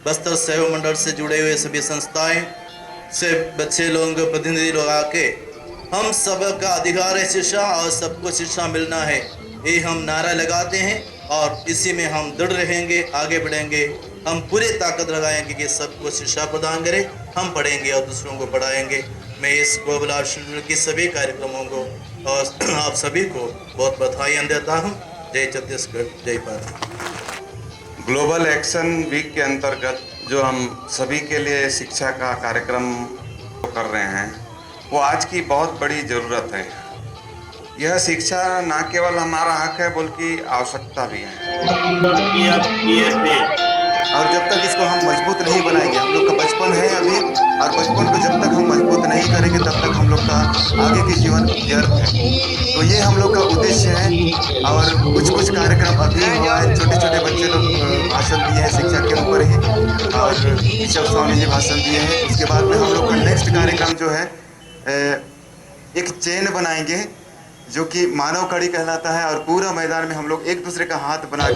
बस्तर सेवा मंडल से जुड़े हुए सभी संस्थाएं से बच्चे लोग प्रतिनिधि लोग आके हम सब का अधिकार है शिक्षा और सबको शिक्षा मिलना है, ये हम नारा लगाते हैं और इसी में हम दृढ़ रहेंगे, आगे बढ़ेंगे। हम पूरी ताकत लगाएंगे कि सबको शिक्षा प्रदान करें, हम पढ़ेंगे और दूसरों को पढ़ाएंगे। मैं इस ग्लोबल आर्ट्स की सभी कार्यक्रमों को और आप सभी को बहुत बधाई देता हूँ। जय छत्तीसगढ़, जय भारत। ग्लोबल एक्शन वीक के अंतर्गत जो हम सभी के लिए शिक्षा का कार्यक्रम कर रहे हैं, वो आज की बहुत बड़ी ज़रूरत है। यह शिक्षा न केवल हमारा हक है बल्कि आवश्यकता भी है। और जब तक इसको हम मजबूत नहीं बनाएंगे, हम लोग का बचपन है अभी, और बचपन को जब तक हम मजबूत नहीं करेंगे तब तक हम लोग का आगे के जीवन व्यर्थ है। तो ये हम लोग का उद्देश्य है। और कुछ कुछ कार्यक्रम अभी हुआ है, छोटे छोटे बच्चे लोग भाषण दिए हैं शिक्षा के ऊपर ही, और ऋषभ स्वामी जी भाषण दिए हैं। उसके बाद में हम लोग का नेक्स्ट कार्यक्रम जो है एक चेन बनाएंगे जो कि मानव कड़ी कहलाता है, और पूरा मैदान में हम लोग एक दूसरे का हाथ बना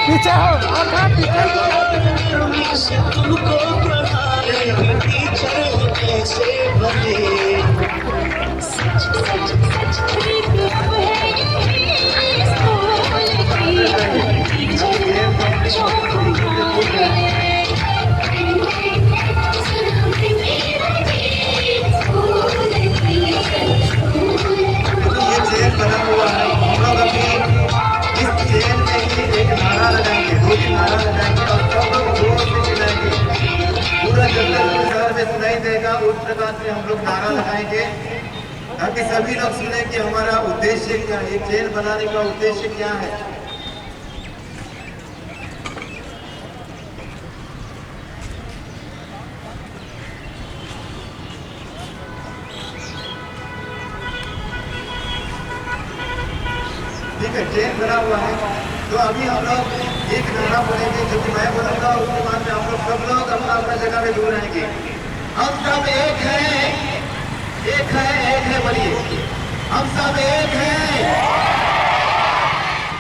पीछे हो सुनाई देगा उस प्रकार से हम लोग नारा लगाएंगे ताकि सभी लोग सुने कि हमारा उद्देश्य क्या है, चेन बनाने का उद्देश्य क्या है। ठीक है, चेन बना हुआ है। तो अभी हम लोग एक नारा बोलेंगे जो कि मैं बोलूंगा, उसके बाद में आप लोग सब लोग अपना अपना जगह में दूर रहेंगे। हम सब एक हैं, एक है, एक है, बोलिए हम सब एक हैं।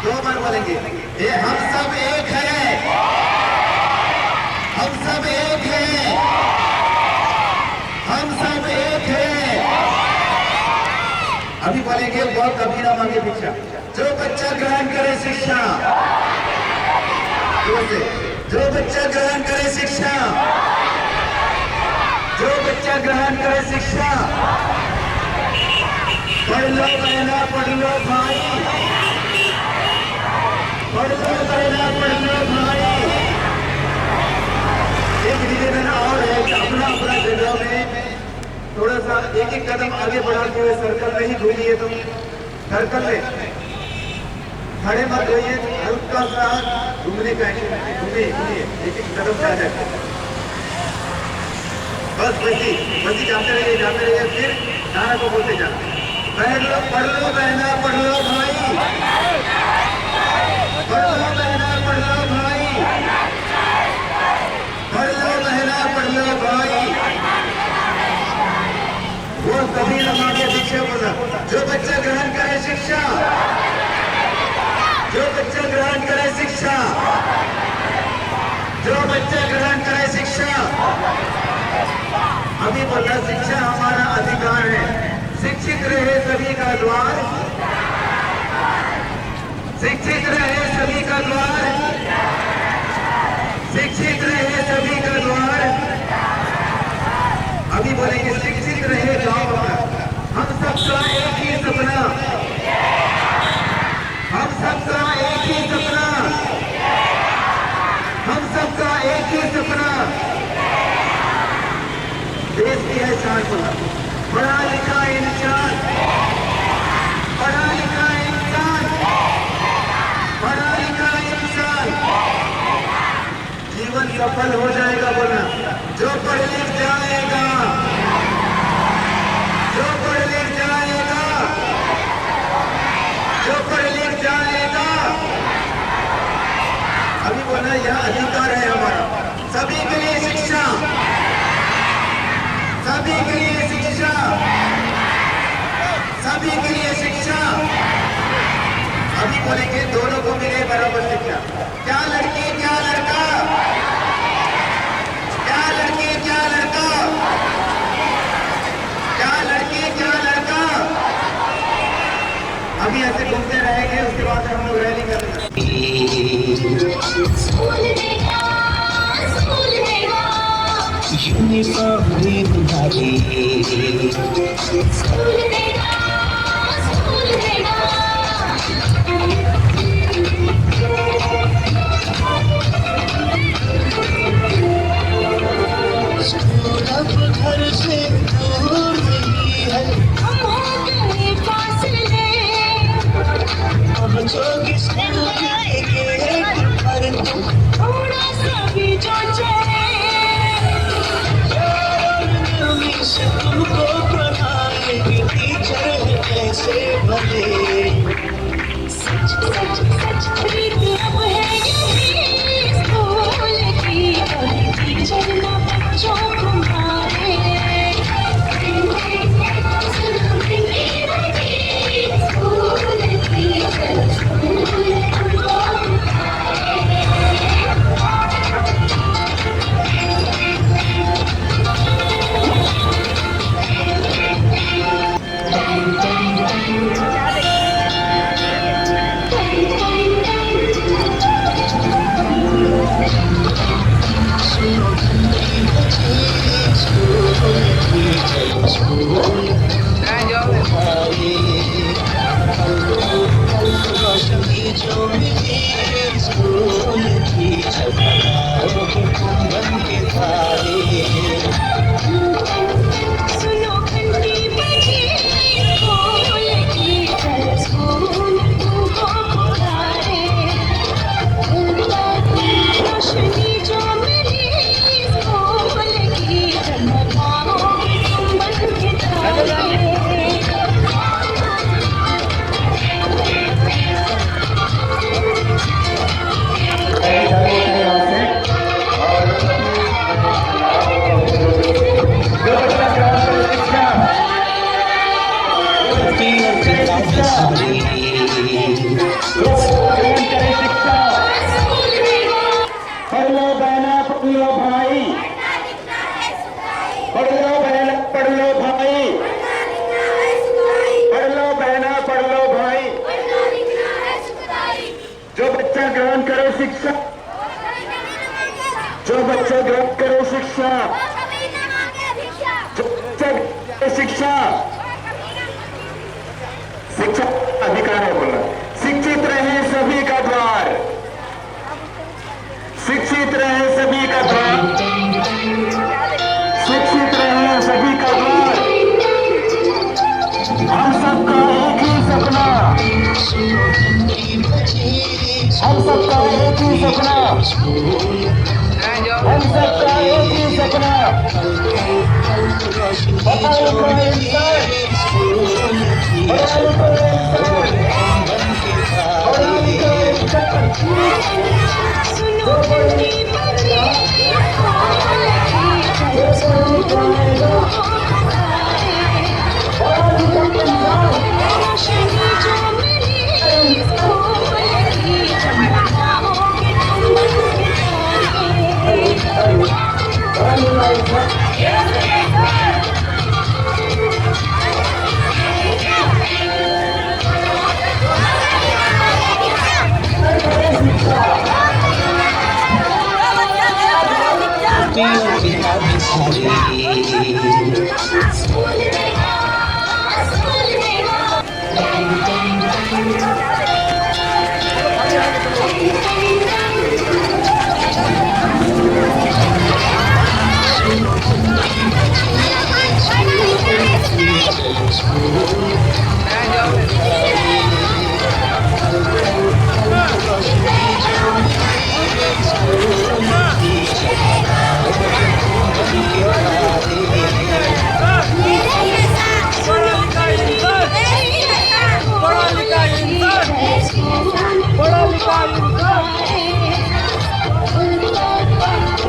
2 बार बोलेंगे, ये हम सब एक हैं, हम सब एक हैं, हम सब एक हैं। अभी बोलेंगे बहुत कभी ना मांगे भिक्षा। जो बच्चा ग्रहण करे शिक्षा, जो बच्चा ग्रहण करे शिक्षा, जो बच्चा ग्रहण करे शिक्षा, पढ़ लो बहना, पढ़ लो भाई, पढ़ लो बहना, पढ़ लो भाई। एक निवेदन और है कि अपना अपना जगह में थोड़ा सा एक एक कदम आगे बढ़ाते हुए सर्कल में ही घूमिए। तुम सर्कल में खड़े मत होइए, हल्का सा घूमने का घूमिए, एक एक कदम जा जाए, बस बसी जाते रहिए। फिर नारा को बोलते जाना, पढ़ लो बहना, पढ़ लो भाई, पढ़ लो बहना, पढ़ लो भाई, पढ़ लो बहना, पढ़ लो भाई। वो कभी न मांगे शिक्षा बोला। जो बच्चा ग्रहण करे शिक्षा, जो बच्चा ग्रहण करे शिक्षा, अभी बोला शिक्षा हमारा अधिकार है। शिक्षित रहे सभी का द्वार, शिक्षित रहे सभी का द्वार, शिक्षित रहे सभी का द्वार। अभी बोलेंगे शिक्षित रहे गांव का। हम सबका एक ही सपना, हम सबका एक ही सपना, हम सबका एक ही सपना। देश की है शान बोला, पढ़ा लिखा इंसान, पढ़ा लिखा इंसान, पढ़ा लिखा इंसान जीवन सफल हो जाएगा बोला। जो पढ़ लिख जाएगा, जो पढ़ लिख जाएगा, जो पढ़ लिख जाएगा। अभी बोला यह अधिकार है हमारा, सभी के लिए शिक्षा, सभी के लिए शिक्षा, सभी के लिए शिक्षा। अभी बोलेंगे दोनों को मिले बराबर शिक्षा। क्या लड़की क्या लड़का, क्या लड़की क्या लड़का, क्या लड़की क्या लड़का। अभी ऐसे घूमते रहेंगे, उसके बाद हम लोग रैली करेंगे। यूनिफॉर्म भी तुम्हारी स्कूल देगा, स्कूल देगा। स्कूल अब घर से दूर नहीं है, हम हो गए फासले। अब जो स्कूल जाएंगे पर थोड़ा सा भी जो चले। तुमको पढ़ाएंगे टीचर कैसे बने। सच सच सच प्रीत अब है यही स्कूल की, और टीचर ना बच्चों को मारे। स्कूल टीचर स्कूल को जो बच्चे ग्रहण करे शिक्षा, शिक्षा शिक्षा अधिकार है बोला। शिक्षित रहे सभी का द्वार, शिक्षित रहे सभी का द्वार, शिक्षित रहे सभी का द्वार। हम सबका एक ही सपना, हम सबका एक ही सपना, हम सबका एक ही सपना। पढ़ा लिखा इंसान, पढ़ा लिखा इंसान, पढ़ा लिखा इंसान। जो पढ़े Yes,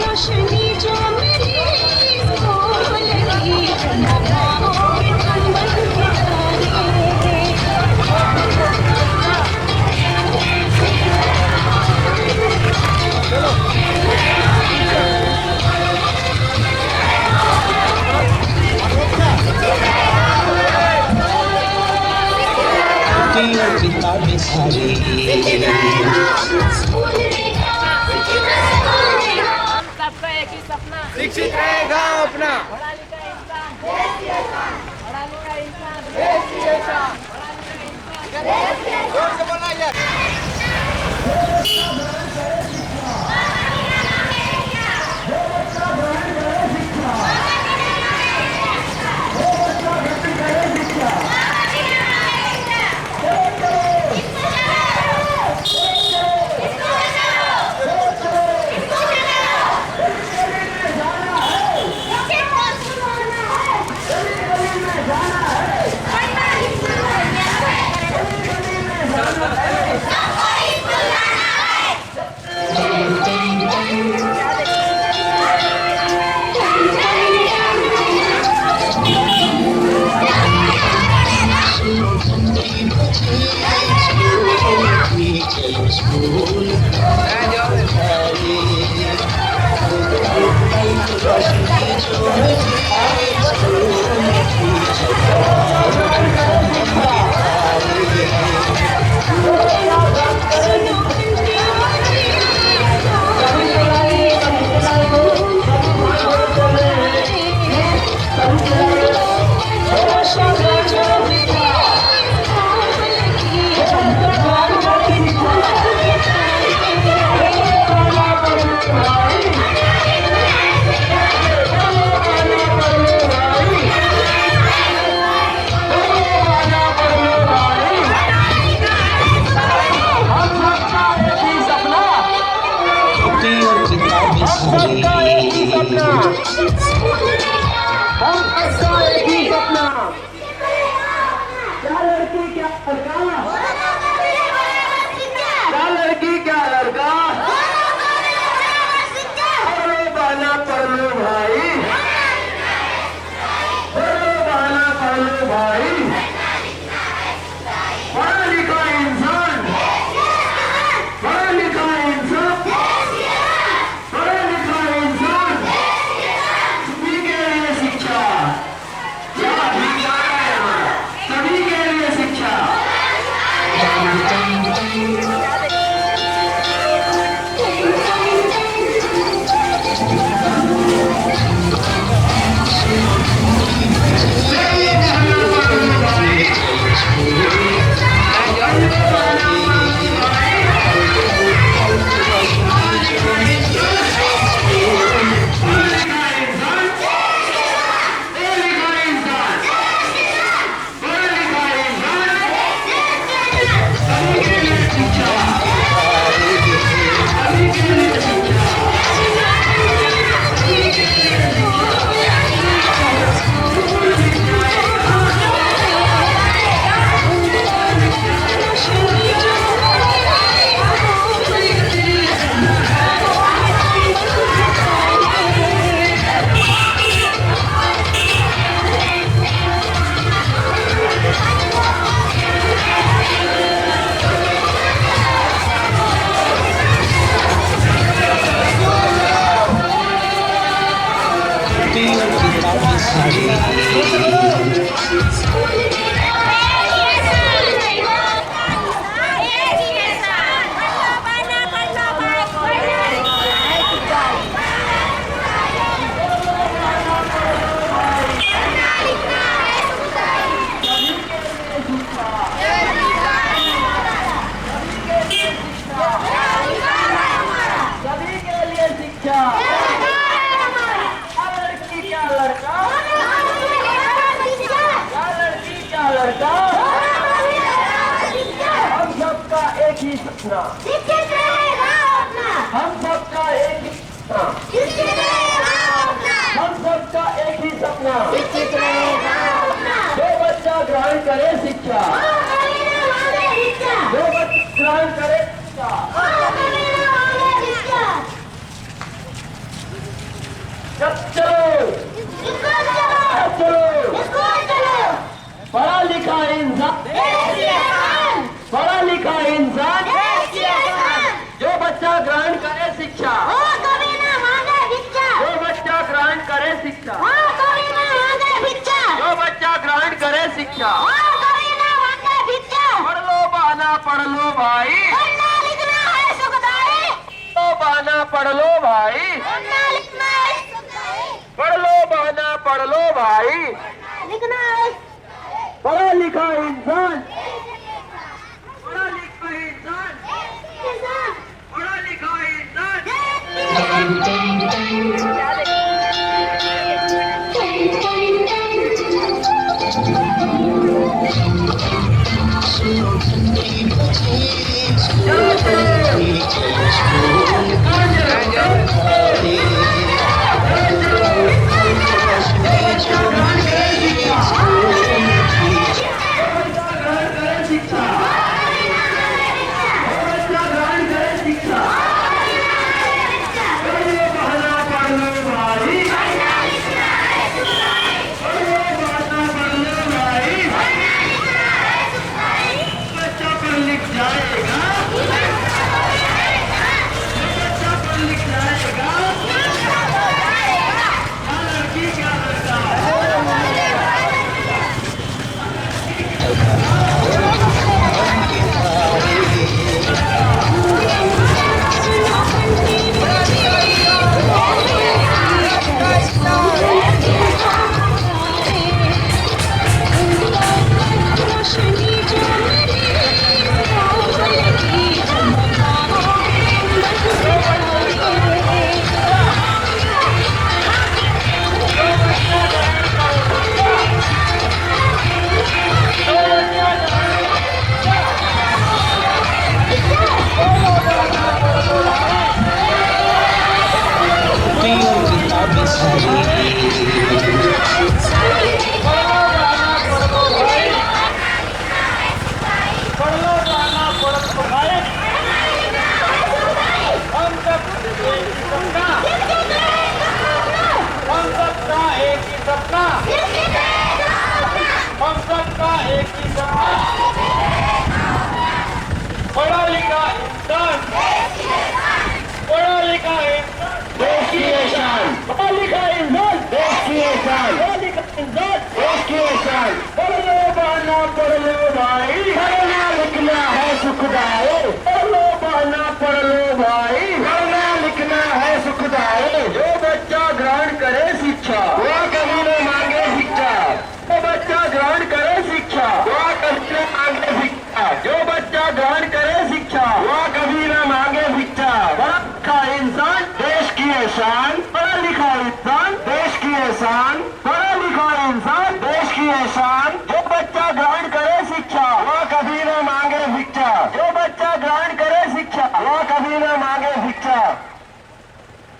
रोशनी जो मेरी स्कूल की किताबें सारी सबका एक ही सपना शिक्षित रहेगा अपना पढ़ा लिखा इंसान देश की शान पढ़ा लिखा इंसान देश की शान पढ़ा लिखा इंसान जोर से बोला यार शिक्षा, क्या लड़की क्या लड़का, क्या लड़की क्या लड़का, हम सबका एक ही सपना, हम सबका एक ही सपना, हम सबका एक ही सपना, जो बच्चा ग्रहण करे शिक्षा, जो बच्चा ग्रहण करे शिक्षा, चलो चलो, पढ़ा लिखा इंसान, पढ़ा लिखा इंसान, जो बच्चा ग्रहण करे शिक्षा, जो बच्चा ग्रहण करे शिक्षा, जो बच्चा ग्रहण करे शिक्षा, पढ़ लो बहाना पढ़ लो भाई, लो बहाना पढ़ लो भाई, पढ़ लो बहाना पढ़ लो भाई, पढ़ा लिखा इंसान, पढ़ा लिखा इंसान, पढ़ा लिखा इंसान, हम सबका एक ही सपना, पढ़ा लिखा इंसान, पढ़ा लिखा इंसान, देश की शान, पढ़ा लिखा इंसान, देश की शान, पढ़ा लिखा इंसान, देश की शान, पढ़ लो बहाना पढ़ लो भाई, पढ़ना लिखना है सुखदायक, पढ़ लो बहाना पढ़ लो भाई, पढ़ना लिखना है सुखदायक, जो बच्चा ग्रहण करे शिक्षा, वह कभी न मांगे शिक्षा, जो बच्चा ग्रहण करे शिक्षा, वह कभी न मांगे शिक्षा, जो बच्चा ग्रहण करे शिक्षा, वह कभी न मांगे शिक्षा, पढ़ा लिखा इंसान देश की शान, पढ़ा लिखा इंसान देश की शान, पढ़ा लिखा इंसान देश की शान, जो बच्चा ग्रहण करे शिक्षा, वह कभी न मांगे शिक्षा, जो बच्चा ग्रहण करे शिक्षा, वह कभी न मांगे शिक्षा,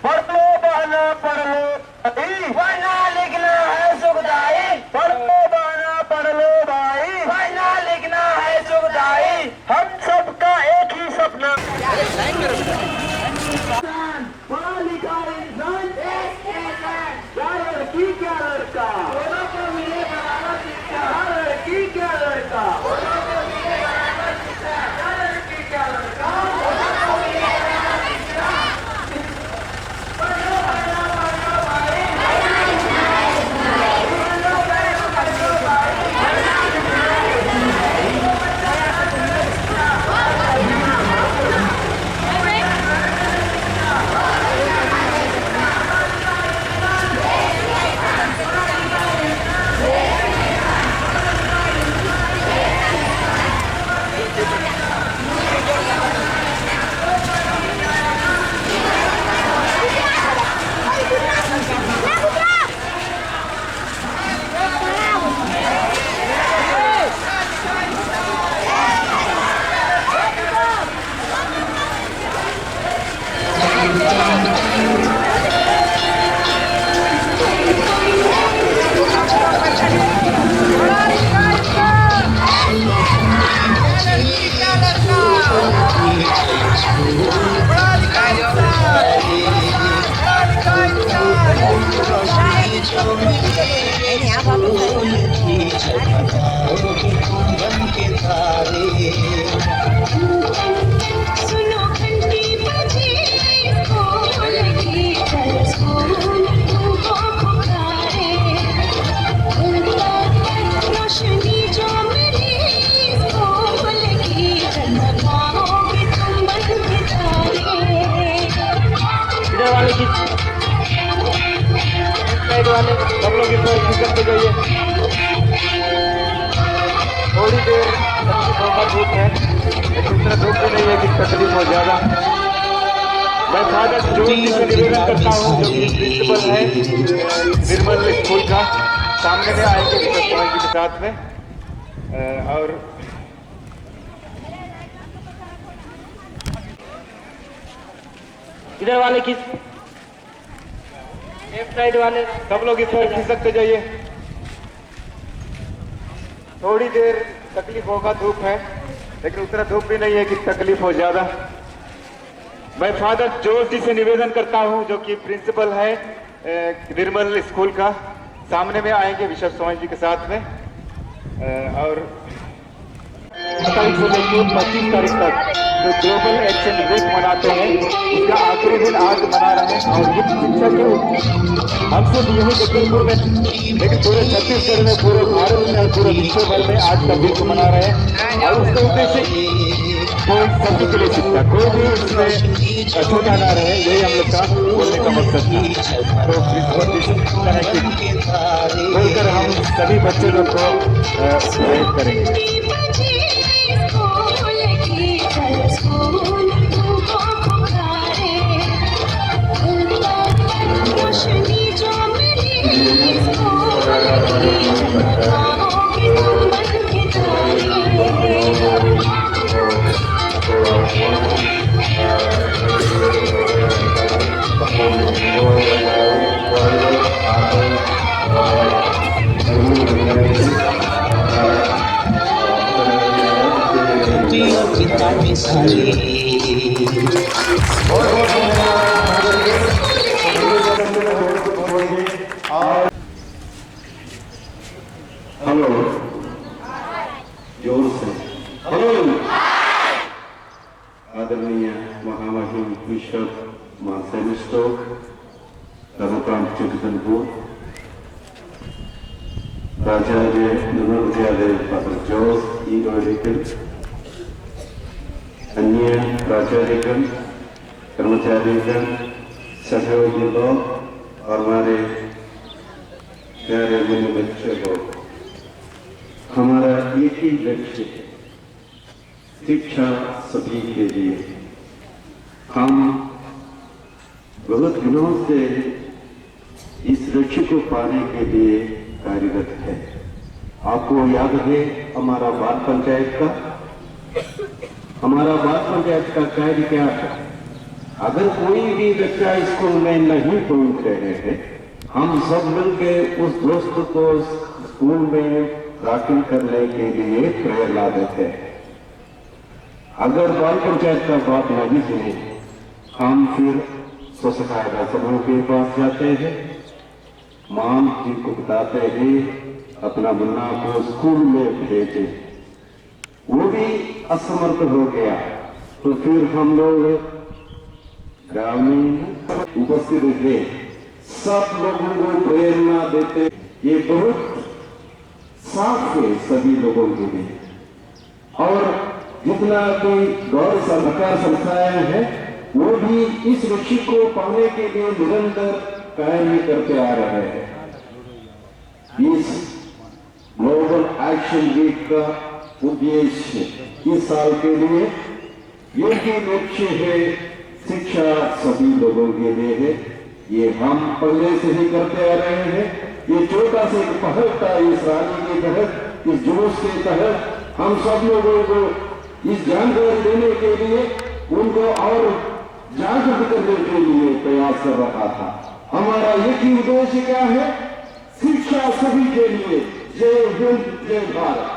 पढ़ लो बहाना पढ़ लो भाई, पढ़ना लिखना है सुखदाई, पढ़ लो बहाना पढ़ लो भाई, पढ़ना लिखना है सुखदाई, हम सबका एक ही सपना, पढ़ा लिखा इंसान, क्या लड़की क्या लड़का, दोनों को मिले बराबर शिक्षा, क्या लड़की क्या लड़का, दोनों को मिले बराबर शिक्षा, क्या लड़की क्या लड़का, दोनों को मिले बराबर शिक्षा, पढ़ो पढ़ो पढ़ो भाई, पढ़ो पढ़ो भाई, सुनो घंटी बजे स्कूल की चल स्कूल तुमको पुकारे रोशनी जो मिली स्कूल की चल पाओगे तुम बन के तारे। इधर वाले की साइड वाले सब लोग इस पर फिक्र पे जाइए। थोड़ी देर थोड़ा धूप है, लेकिन इतना धूप भी नहीं है कि तकलीफ हो ज्यादा। मैं फादर जोर से निवेदन करता हूँ, जो कि प्रिंसिपल है निर्मल स्कूल का, सामने में आएंगे जी के साथ में। और इधर वाले की लेफ्ट साइड वाले सब लोग इस पर खिसक के जाइए। थोड़ी देर तकलीफ होगा, धूप है, लेकिन उतना धूप भी नहीं है कि तकलीफ हो ज्यादा। मैं फादर जोर जी से निवेदन करता हूं, जो कि प्रिंसिपल है निर्मल स्कूल का, सामने में आएंगे विश्व समाज जी के साथ में। और 27 से लेकर 25 तारीख तक जो ग्लोबल एक्शन वीक मनाते हैं, उसका आखिरी दिन आज मना रहे हैं। और ये शिक्षा के हम सिर्फ यही जगदलपुर में, लेकिन पूरे छत्तीसगढ़ में, पूरे भारत में और पूरे विश्व भर में आज का वीक मना रहे हैं। और उसका उद्देश्य कोई सभी के लिए शिक्षा, कोई भी इसमें छोटा ना रहे, यही हम लोग का बोलने का मकसद था। तो बोलकर हम सभी बच्चे लोग को प्रेरित करेंगे। रोशनी जो मिली स्कूल की चल पाओगे तुम बन के हेलो, जोर से हेलो। आदरणीय महामहिम बिशप मार्सेल स्टोक, रघुकांत जगदलपुर, प्राचार्य निर्मल विद्यालय फादर जॉर्ज ई डोरिकन, अन्य प्राचार्यगण, कर्मचारीगण, सहयोगी लोग और हमारे प्यारे बने बच्चे लोग, हमारा एक ही लक्ष्य है, शिक्षा सभी के लिए। हम बहुत दिनों से इस लक्ष्य को पाने के लिए कार्यरत है। आपको याद है हमारा बाल पंचायत का कार्य क्या है? अगर कोई भी बच्चा स्कूल में नहीं पहुंच रहे हैं, हम सब मिलकर उस दोस्त को स्कूल में दाखिल करने के लिए प्रेरणा देते हैं। अगर बाल पंचायत का बात नहीं सुने, हम फिर स्वसहायता समूह के पास जाते हैं, मां जी को बताते हैं अपना मुन्ना को स्कूल में भेजे, वो भी असमर्थ हो गया, तो फिर हम लोग ग्रामीण उपस्थित रहे, सब लोगों को प्रेरणा देते। ये बहुत साफ है सभी लोगों के लिए। और जितना भी गौर सरकार संस्थाएं हैं, वो भी इस लक्ष्य को पाने के लिए निरंतर कार्य करते आ रहे हैं। इस ग्लोबल एक्शन वीक का उद्देश्य इस साल के लिए यही लक्ष्य है, शिक्षा सभी लोगों के लिए है। ये हम पहले से ही करते आ रहे हैं। ये छोटा सा एक पहल था, इस रैली के तहत, इस जुलूस के तहत हम सब लोगों को इस जानकारी देने के लिए, उनको और जागृत करने के लिए प्रयास कर रहा था। हमारा एक ही उद्देश्य क्या है? शिक्षा सभी के लिए। जय हिंद, जय भारत।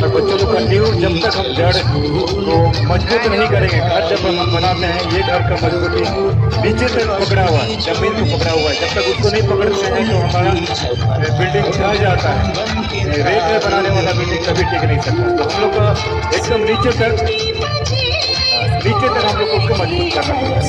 और बच्चों को कंटिन्यू जब तक हम जड़ को मजबूत नहीं करेंगे, घर जब हम बनाते हैं ये घर का मजबूती नीचे तक पकड़ा हुआ है, जमीन को पकड़ा हुआ है, जब तक उसको नहीं पकड़ते हैं तो हमारा बिल्डिंग ढह जाता है। रेत में बनाने वाला बिल्डिंग कभी टिक नहीं सकता। तो हम लोग का एकदम नीचे तक हम लोग को उसको मजबूत करना पड़ेगा।